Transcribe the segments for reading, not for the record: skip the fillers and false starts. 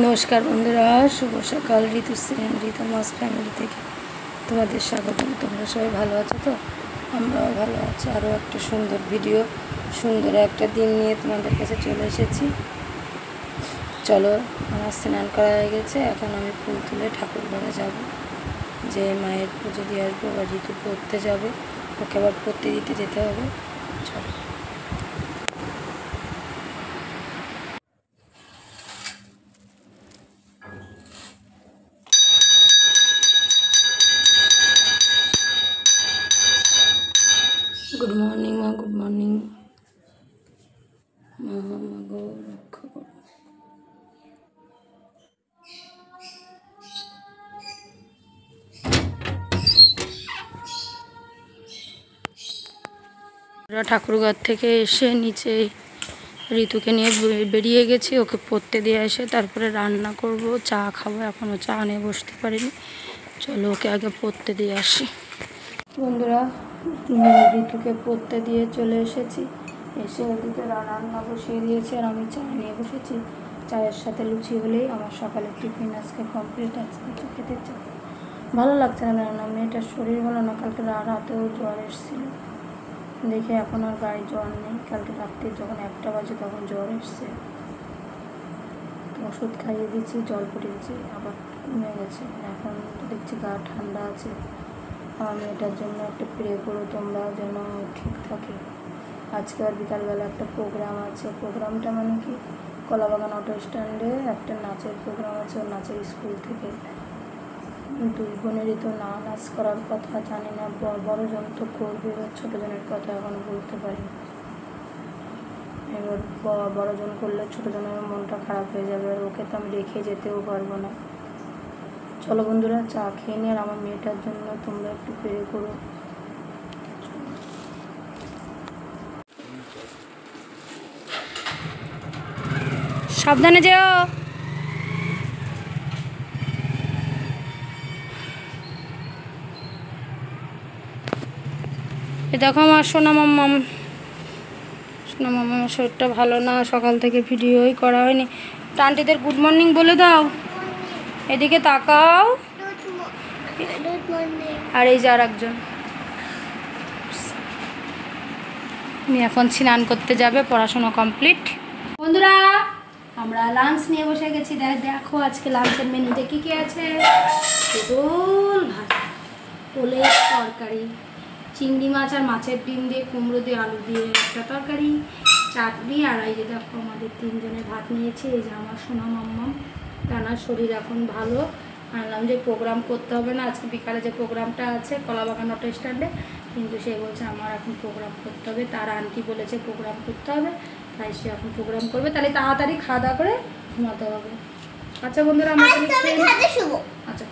নমস্কার বন্ধুরা, শুভ সকাল। ঋতু সেন ঋতু মাস ফ্যামিলি থেকে তোমাদের স্বাগতম। তোমরা সবাই ভালো আছো তো? আমরাও ভালো আছি। আরও একটা সুন্দর ভিডিও, সুন্দর একটা দিন নিয়ে তোমাদের কাছে চলে এসেছি। চলো, আমার স্নান করা হয়ে গেছে, এখন আমি ফুল তুলে ঠাকুর ঘরে যাব, যে মায়ের পুজো দিয়ে আসবো। আবার ঋতু পড়তে যাবে, ওকে আবার পড়তে দিতে যেতে হবে। চলো। গুড মর্নিং মা, গুড মর্নিং মা। গো রক্ষা করো। ঠাকুরঘর থেকে এসে নিচে ঋতুকে নিয়ে বেরিয়ে গেছি, ওকে পড়তে দিয়ে এসে তারপরে রান্না করব, চা খাবো। এখনও চা নিয়ে বসতে পারিনি। চলো, ওকে আগে পড়তে দিয়ে আসি। বন্ধুরা, ঋতুকে পড়তে দিয়ে চলে এসেছি। এসে ওদিকে রান্না বসিয়ে দিয়েছি আর আমি চা নিয়ে বসেছি। চায়ের সাথে লুচি হলেই আমার সকালের টিফিন আজকে কমপ্লিট। আজকে কিছু খেতে চাই, ভালো লাগছে না, মেয়েটার শরীর ভালো না। কালকে রাতেও জ্বর এসেছিল, দেখে এখন আর গায়ে জ্বর নেই। কালকে রাত্রে যখন 1টা বাজে তখন জ্বর এসছে, ওষুধ খাইয়ে দিচ্ছি, জল পটে দিচ্ছি, আবার কমে গেছে। এখন দেখছি গা ঠান্ডা আছে। আমার মেয়েটার জন্য একটা প্রে করো তোমরা, যেন ঠিক থাকে। আজকে আর বিকালবেলা একটা প্রোগ্রাম আছে। প্রোগ্রামটা মানে কি, কলাবাগান অটো স্ট্যান্ডে একটা নাচের প্রোগ্রাম আছে, ওর নাচের স্কুল থেকে। 2 বোনেরই তো নাচ করার কথা, জানি না বড়জন তো করবে, ছোটোজনের কথা এখন বলতে পারি। এবার বড়জন করলে ছোটোজনের মনটা খারাপ হয়ে যাবে, আর ওকে তো আমি রেখে যেতেও পারবো না। চলো বন্ধুরা, চা খেয়ে নিয়ে আর আমার মেয়েটার জন্য তোমরা একটু প্রে করো। সাবধানে যেও। দেখো আমার সোনা মাম্মাম, আমার শরীরটা ভালো না, সকাল থেকে ভিডিওই করা হয়নি। আন্টিদের গুড মর্নিং বলে দাও, এদিকে তাকাও। আর এই যে আর একজন, এখন স্নান করতে যাবে, পড়াশোনা কমপ্লিট। বন্ধুরা, আমরা লাঞ্চ নিয়ে বসে গেছি। দেখো আজকে লাঞ্চের মেনুতে কী কী আছে। পটল ভাজা, ওলের তরকারি, চিংড়ি মাছ আর মাছের ডিম দিয়ে, কুমড়ো দিয়ে, আলু দিয়ে একটা তরকারি, চাটনি। আর এই যে দেখো আমাদের 3 জনের ভাত নিয়েছি। এই যে আমার সোনা মাম্মাম, রানার শরীর এখন ভালো। আনলাম যে প্রোগ্রাম করতে হবে না, আজকে বিকালে যে প্রোগ্রামটা আছে কলাবাগান অটো স্ট্যান্ডে, কিন্তু সে বলছে আমার এখন প্রোগ্রাম করতে হবে। তার আন্টি বলেছে প্রোগ্রাম করতে হবে, তাই সে এখন প্রোগ্রাম করবে। তাহলে তাড়াতাড়ি খাওয়া দাওয়া করে ঘুমাতে হবে। আচ্ছা বন্ধুরা, আমরা আচ্ছা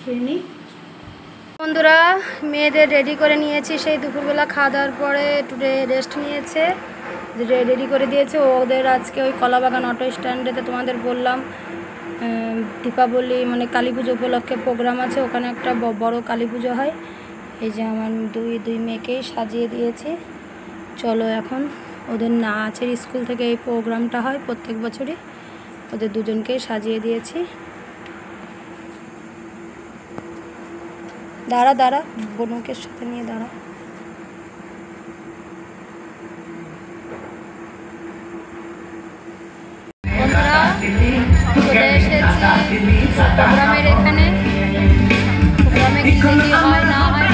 খেয়ে নিই। বন্ধুরা, মেয়েদের রেডি করে নিয়েছি। সেই দুপুরবেলা খাওয়া দাওয়ার পরে একটু রেস্ট নিয়েছে, রেডি করে দিয়েছে। ওদের আজকে ওই কলাবাগান অটো স্ট্যান্ডেতে তোমাদের বললাম দীপাবলি মানে কালী পুজো উপলক্ষে প্রোগ্রাম আছে, ওখানে একটা বড় কালী পুজো হয়। এই যে আমার দুই মেয়েকেই সাজিয়ে দিয়েছি। চলো, এখন ওদের নাচের স্কুল থেকে এই প্রোগ্রামটা হয় প্রত্যেক বছরই, ওদের দুজনকেই সাজিয়ে দিয়েছি। দাঁড়া বনুকের সাথে নিয়ে দাঁড়া। বন্ধুরা, চলে এসেছি প্রোগ্রামের এখানে। প্রোগ্রামে কি হয় না হয়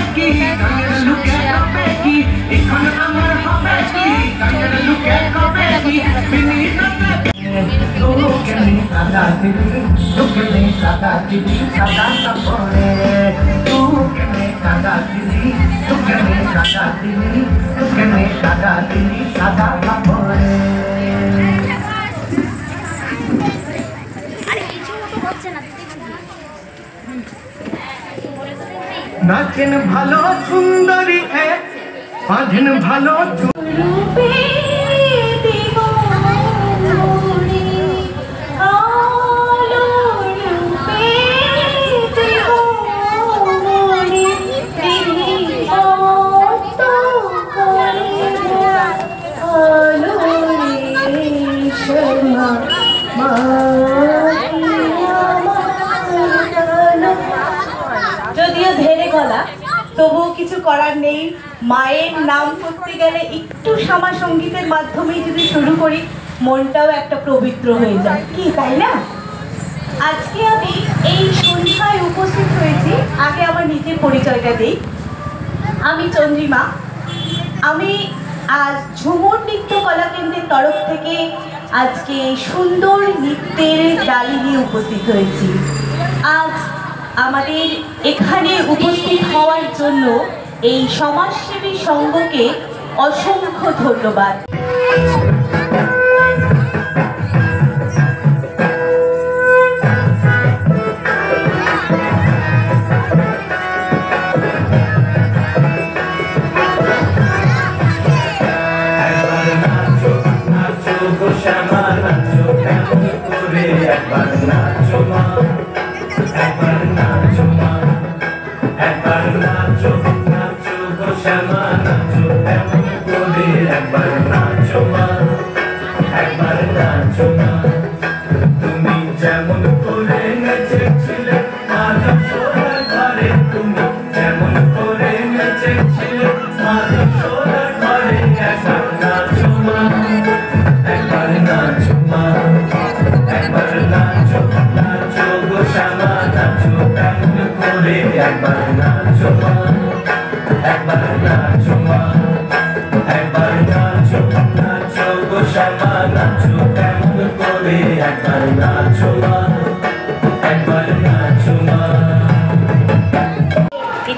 নাচেন ভালো সুন্দরী, বাঁধেন ভালো মা নেই। মায়ের নাম করতে গেলে একটু শ্যামা সঙ্গীতের মাধ্যমেই যদি শুরু করি, মনটাও একটা পবিত্র হয়ে যায়, কি তাই না? আজকে আমি এই সন্ধ্যায় উপস্থিত হয়েছি। আগে আমার নিজের পরিচয়টা দিই। আমি চন্দ্রিমা। আমি আজ ঝুমুর নৃত্য কলা কেন্দ্রের তরফ থেকে আজকে সুন্দর নৃত্যের ডালি নিয়ে উপস্থিত হয়েছি। আজ আমাদের এখানে উপস্থিত হওয়ার জন্য এই সমাজসেবী সংঘকে অসংখ্য ধন্যবাদ।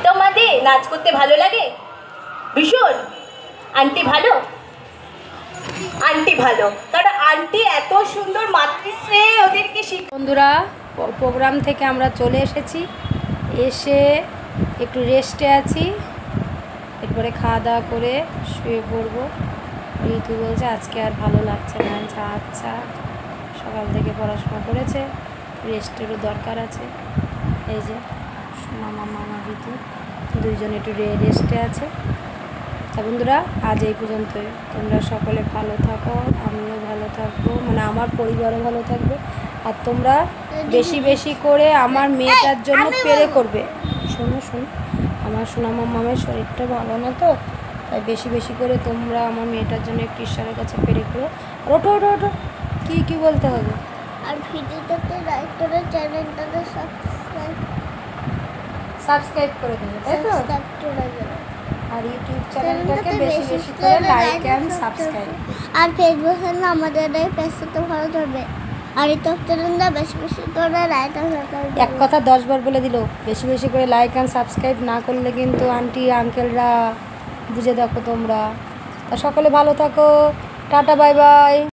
তোমাদের নাচ করতে ভালো লাগে ভীষণ? আন্টি ভালো? আন্টি ভালো, কারণ আন্টি এত সুন্দর মাতৃশ্রেয় ওদেরকে বন্ধুরা, প্রোগ্রাম থেকে আমরা চলে এসেছি, এসে একটু রেস্টে আছি, এরপরে খাওয়া দাওয়া করে শুয়ে পড়বো। ঋতু বলছে আজকে আর ভালো লাগছে না। আচ্ছা, সকাল থেকে পড়াশোনা করেছে, রেস্টেরও দরকার আছে। এই যে মামা ঋতু দুইজন একটু রেস্টে আছে। তা বন্ধুরা, আজ এই পর্যন্তই। তোমরা সকলে ভালো থাকো, আমিও ভালো থাকবো, মানে আমার পরিবারও ভালো থাকবে। আর তোমরা বেশি বেশি করে আমার মেয়েটার জন্য পেরে করবে। শোনো, আমার সোনা মামামের শরীরটা ভালো না, তো তাই বেশি বেশি করে তোমরা আমার মেয়েটার জন্য একটু ঈশ্বরের কাছে পেরে করো। ওঠো ওঠো ওঠো, কি বলতে হবে? আর ভিডিওটাতে লাইক করে চ্যানেলটাকে সাবস্ক্রাইব করে দেবে, তাই তো? সাবস্ক্রাইব করে দেবে। আর ইউটিউব চ্যানেলটাকে বেশি বেশি করে লাইক এন্ড সাবস্ক্রাইব। আর ফেসবুকে আমাদের এই পেজটা ভালো থাকবে। আর ইউটিউব চ্যানেলটা বেশি বেশি করে লাইক এন্ড সাবস্ক্রাইব। এক কথা 10 বার বলে দিল, বেশি বেশি করে লাইক এন্ড সাবস্ক্রাইব না করলে কিন্তু আন্টি আঙ্কেলরা বুঝে দেখো তোমরা। তা সকলে ভালো থাকো, টাটা, বাই বাই।